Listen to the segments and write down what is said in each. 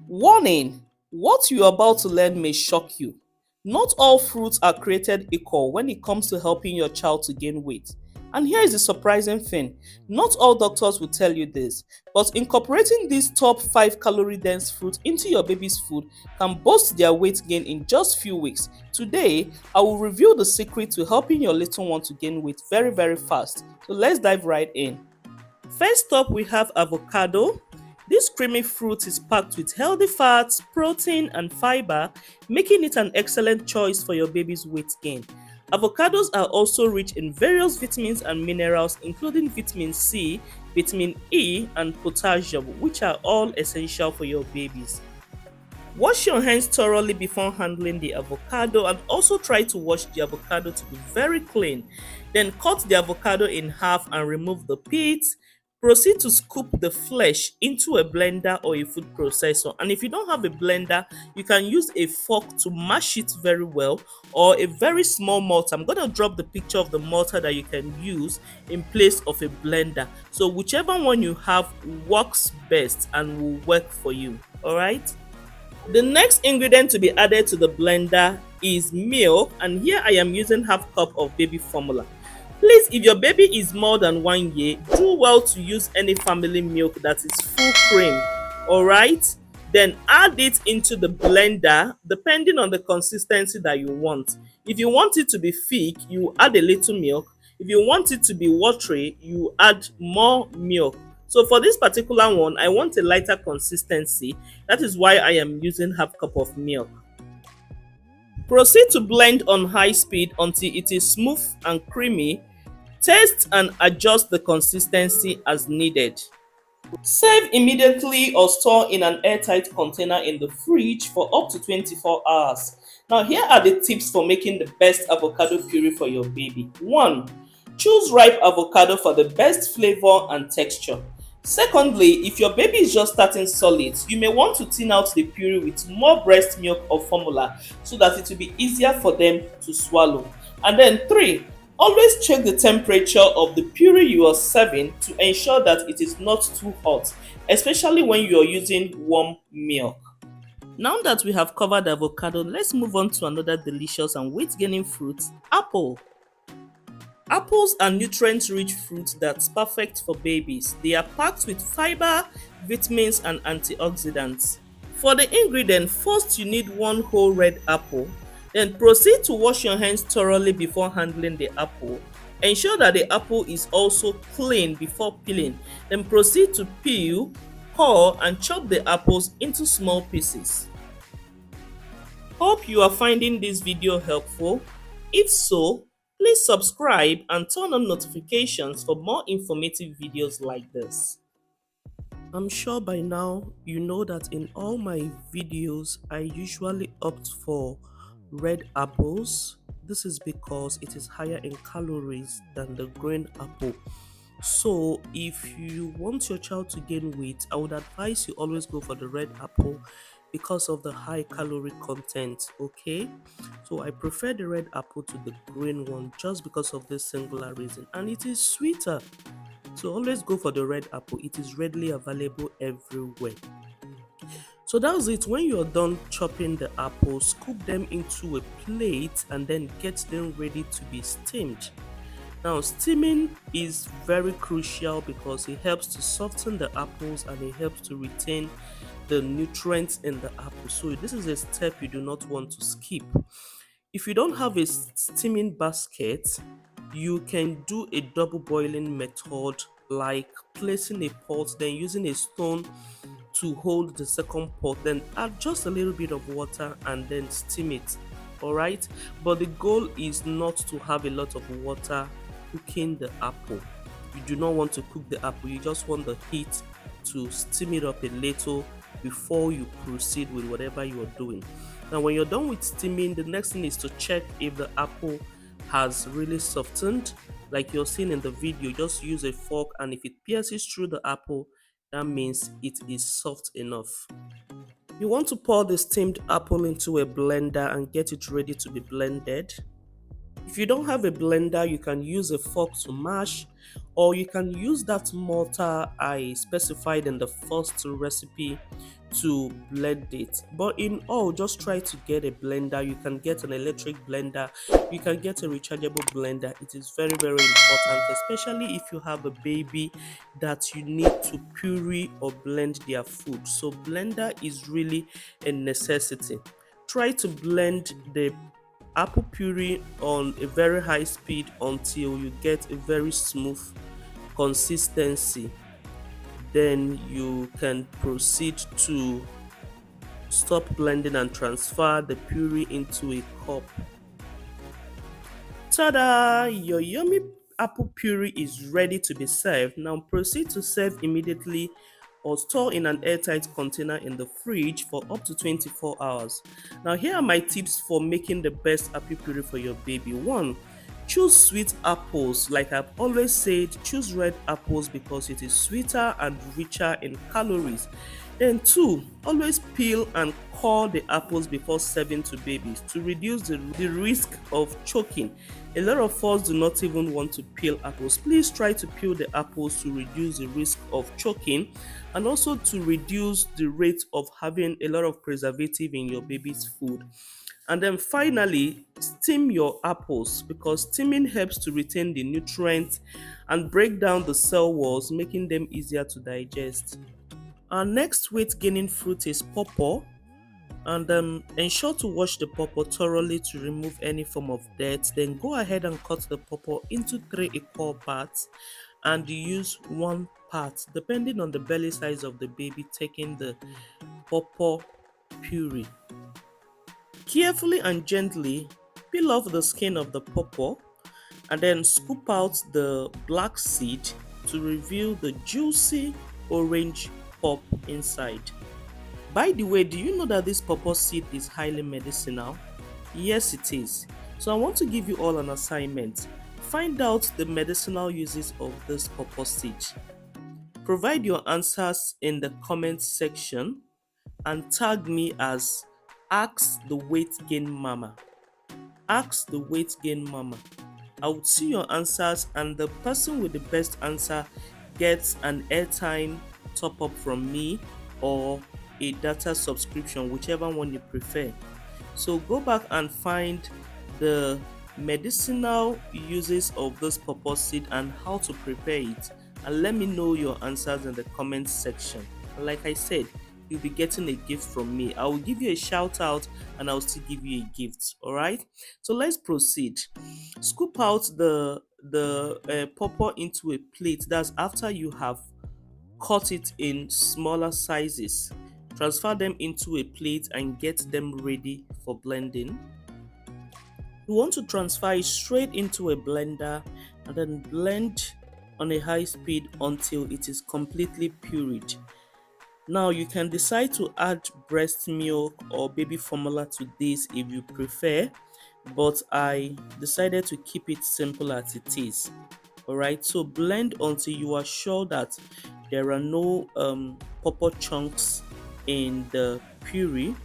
Warning! What you are about to learn may shock you. Not all fruits are created equal when it comes to helping your child to gain weight. And here is the surprising thing, not all doctors will tell you this, but incorporating these top 5 calorie dense fruits into your baby's food can boost their weight gain in just few weeks. Today, I will reveal the secret to helping your little one to gain weight very fast. So let's dive right in. First up, we have avocado. This creamy fruit is packed with healthy fats, protein, and fiber, making it an excellent choice for your baby's weight gain. Avocados are also rich in various vitamins and minerals, including vitamin C, vitamin E, and potassium, which are all essential for your babies. Wash your hands thoroughly before handling the avocado, and also try to wash the avocado to be very clean. Then cut the avocado in half and remove the pits. Proceed to scoop the flesh into a blender or a food processor, and if you don't have a blender, you can use a fork to mash it very well, or a very small mortar. I'm going to drop the picture of the mortar that you can use in place of a blender, so whichever one you have works best and will work for you. All right. The next ingredient to be added to the blender is milk, and here I am using half cup of baby formula. Please, if your baby is more than 1 year, do well to use any family milk that is full cream. Alright, then add it into the blender depending on the consistency that you want. If you want it to be thick, you add a little milk. If you want it to be watery, you add more milk. So for this particular one, I want a lighter consistency. That is why I am using half cup of milk. Proceed to blend on high speed until it is smooth and creamy. Taste and adjust the consistency as needed. Serve immediately or store in an airtight container in the fridge for up to 24 hours. Now here are the tips for making the best avocado puree for your baby. 1. Choose ripe avocado for the best flavor and texture. Secondly, if your baby is just starting solids, you may want to thin out the puree with more breast milk or formula so that it will be easier for them to swallow. And then 3, always check the temperature of the puree you are serving to ensure that it is not too hot, especially when you are using warm milk. Now that we have covered avocado, let's move on to another delicious and weight-gaining fruit, apple. Apples are nutrient-rich fruits that's perfect for babies. They are packed with fiber, vitamins, and antioxidants. For the ingredient, first you need 1 whole red apple. Then proceed to wash your hands thoroughly before handling the apple. Ensure that the apple is also clean before peeling. Then proceed to peel, core, and chop the apples into small pieces. Hope you are finding this video helpful. If so, please subscribe and turn on notifications for more informative videos like this. I'm sure by now you know that in all my videos I usually opt for red apples. This is because it is higher in calories than the green apple. So if you want your child to gain weight, I would advise you always go for the red apple because of the high calorie content. Okay, so I prefer the red apple to the green one just because of this singular reason, and it is sweeter. So always go for the red apple. It is readily available everywhere. So that's it. When you're done chopping the apples, scoop them into a plate and then get them ready to be steamed. Now, steaming is very crucial because it helps to soften the apples and it helps to retain the nutrients in the apple. So this is a step you do not want to skip. If you don't have a steaming basket, you can do a double boiling method, like placing a pot, then using a stone to hold the second pot, then add just a little bit of water and then steam it. Alright, but the goal is not to have a lot of water cooking the apple. You do not want to cook the apple, you just want the heat to steam it up a little before you proceed with whatever you are doing. Now when you're done with steaming, the next thing is to check if the apple has really softened. Like you're seeing in the video, just use a fork, and if it pierces through the apple, that means it is soft enough. You want to pour the steamed apple into a blender and get it ready to be blended. If you don't have a blender, you can use a fork to mash, or you can use that mortar I specified in the first recipe to blend it. But in all, just try to get a blender. You can get an electric blender, you can get a rechargeable blender. It is very important, especially if you have a baby that you need to puree or blend their food. So blender is really a necessity. Try to blend the apple puree on a very high speed until you get a very smooth consistency. Then you can proceed to stop blending and transfer the puree into a cup. Ta-da! Your yummy apple puree is ready to be served. Now proceed to serve immediately or store in an airtight container in the fridge for up to 24 hours. Now here are my tips for making the best apple puree for your baby. 1. Choose sweet apples. Like I've always said, choose red apples because it is sweeter and richer in calories. Then 2, always peel and core the apples before serving to babies to reduce the risk of choking. A lot of us do not even want to peel apples. Please try to peel the apples to reduce the risk of choking and also to reduce the rate of having a lot of preservative in your baby's food. And then finally, steam your apples because steaming helps to retain the nutrients and break down the cell walls, making them easier to digest. Our next weight gaining fruit is pawpaw, and ensure to wash the pawpaw thoroughly to remove any form of dirt. Then go ahead and cut the pawpaw into 3 equal parts and use 1 part depending on the belly size of the baby, taking the pawpaw puree. Carefully and gently peel off the skin of the pawpaw and then scoop out the black seed to reveal the juicy orange pulp inside. By the way, do you know that this pawpaw seed is highly medicinal? Yes, it is. So I want to give you all an assignment. Find out the medicinal uses of this pawpaw seed. Provide your answers in the comment section and tag me as Ask the Weight Gain Mama. Ask the Weight Gain Mama. I would see your answers, and the person with the best answer gets an airtime top up from me or a data subscription, whichever one you prefer. So go back and find the medicinal uses of this pawpaw seed and how to prepare it, and let me know your answers in the comment section. Like I said, you'll be getting a gift from me. I will give you a shout out and I'll still give you a gift. All right, so let's proceed. Scoop out the pawpaw into a plate. That's after you have cut it in smaller sizes. Transfer them into a plate and get them ready for blending. You want to transfer it straight into a blender and then blend on a high speed until it is completely pureed. Now you can decide to add breast milk or baby formula to this if you prefer, but I decided to keep it simple as it is. Alright, so blend until you are sure that there are no pawpaw chunks in the puree.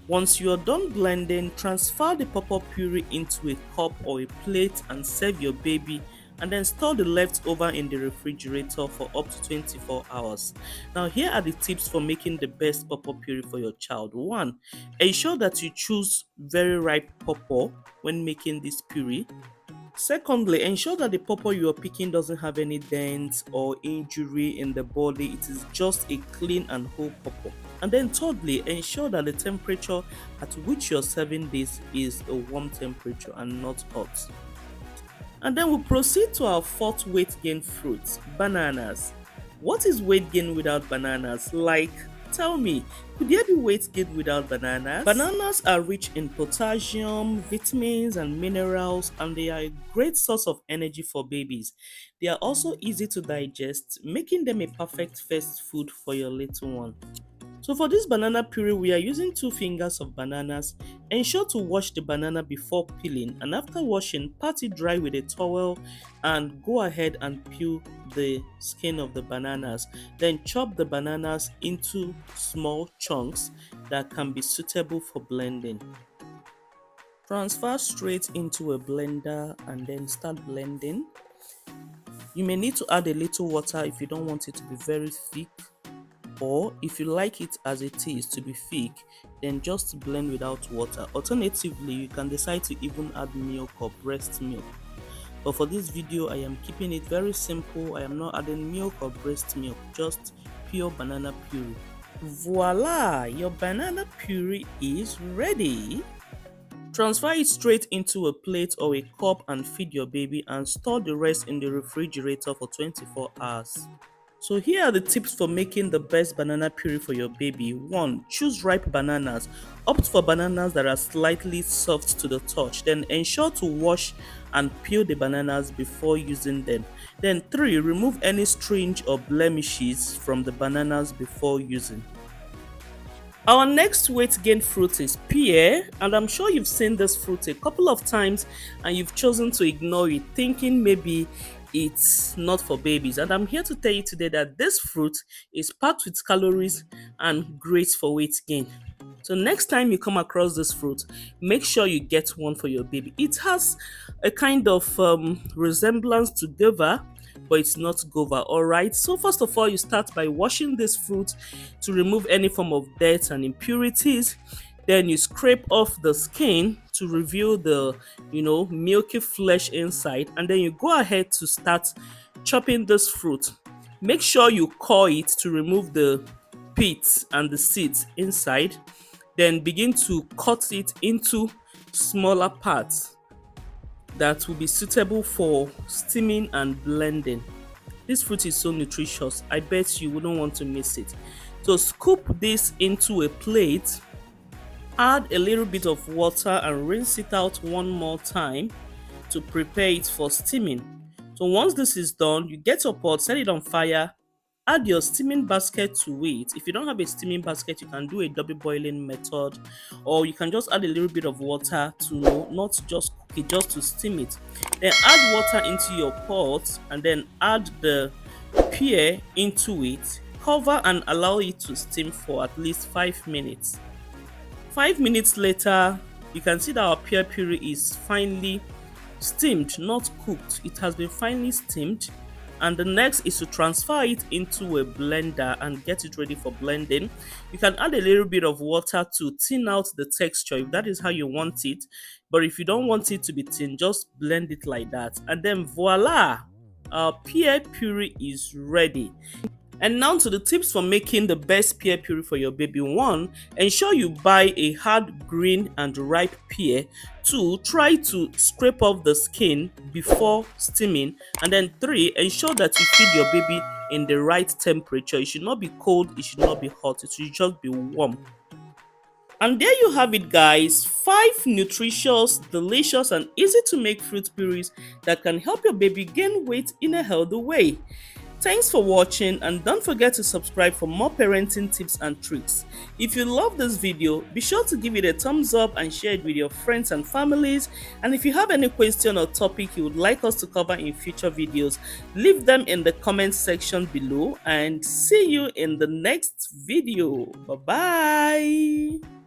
Once you are done blending, transfer the pawpaw puree into a cup or a plate and serve your baby, and then store the leftover in the refrigerator for up to 24 hours. Now here are the tips for making the best pawpaw puree for your child. 1. Ensure that you choose very ripe pawpaw when making this puree. Secondly, ensure that the pawpaw you are picking doesn't have any dents or injury in the body. It is just a clean and whole pawpaw. And then thirdly, ensure that the temperature at which you're serving this is a warm temperature and not hot. And then we'll proceed to our 4th weight gain fruit, bananas. What is weight gain without bananas? Like, tell me, could there be weight gain without bananas? Bananas are rich in potassium, vitamins, and minerals, and they are a great source of energy for babies. They are also easy to digest, making them a perfect first food for your little one. So for this banana puree, we are using 2 fingers of bananas. Ensure to wash the banana before peeling, and after washing, pat it dry with a towel and go ahead and peel the skin of the bananas. Then chop the bananas into small chunks that can be suitable for blending. Transfer straight into a blender and then start blending. You may need to add a little water if you don't want it to be very thick. Or if you like it as it is to be thick, then just blend without water. Alternatively, you can decide to even add milk or breast milk. But for this video, I am keeping it very simple. I am not adding milk or breast milk, just pure banana puree. Voila! Your banana puree is ready. Transfer it straight into a plate or a cup and feed your baby, and store the rest in the refrigerator for 24 hours. So here are the tips for making the best banana puree for your baby. 1. Choose ripe bananas. Opt for bananas that are slightly soft to the touch. Then ensure to wash and peel the bananas before using them. Then 3. Remove any stringe or blemishes from the bananas before using. Our next weight gain fruit is pear, and I'm sure you've seen this fruit a couple of times and you've chosen to ignore it, thinking maybe it's not for babies. And I'm here to tell you today that this fruit is packed with calories and great for weight gain. So next time you come across this fruit, make sure you get one for your baby. It has a kind of resemblance to guava, but it's not guava. Alright, so first of all, you start by washing this fruit to remove any form of dirt and impurities. Then you scrape off the skin to reveal the milky flesh inside, and then you go ahead to start chopping this fruit. Make sure you core it to remove the pits and the seeds inside. Then begin to cut it into smaller parts that will be suitable for steaming and blending. This fruit is so nutritious, I bet you wouldn't want to miss it. So scoop this into a plate, add a little bit of water and rinse it out one more time to prepare it for steaming. So once this is done, you get your pot, set it on fire, add your steaming basket to it. If you don't have a steaming basket, you can do a double boiling method, or you can just add a little bit of water to not just cook it, just to steam it. Then add water into your pot and then add the pear into it. Cover and allow it to steam for at least 5 minutes. 5 minutes later, you can see that our pear puree is finely steamed, not cooked. It has been finely steamed. And the next is to transfer it into a blender and get it ready for blending. You can add a little bit of water to thin out the texture if that is how you want it. But if you don't want it to be thin, just blend it like that. And then voila! Our pear puree is ready. And now to the tips for making the best pear puree for your baby. 1. Ensure you buy a hard, green and ripe pear. 2. Try to scrape off the skin before steaming. And then 3. Ensure that you feed your baby in the right temperature. It should not be cold, it should not be hot, it should just be warm. And there you have it, guys. 5 nutritious, delicious and easy to make fruit purees that can help your baby gain weight in a healthy way. Thanks for watching, and don't forget to subscribe for more parenting tips and tricks. If you love this video, be sure to give it a thumbs up and share it with your friends and families. And if you have any question or topic you would like us to cover in future videos, leave them in the comment section below, and see you in the next video. Bye bye.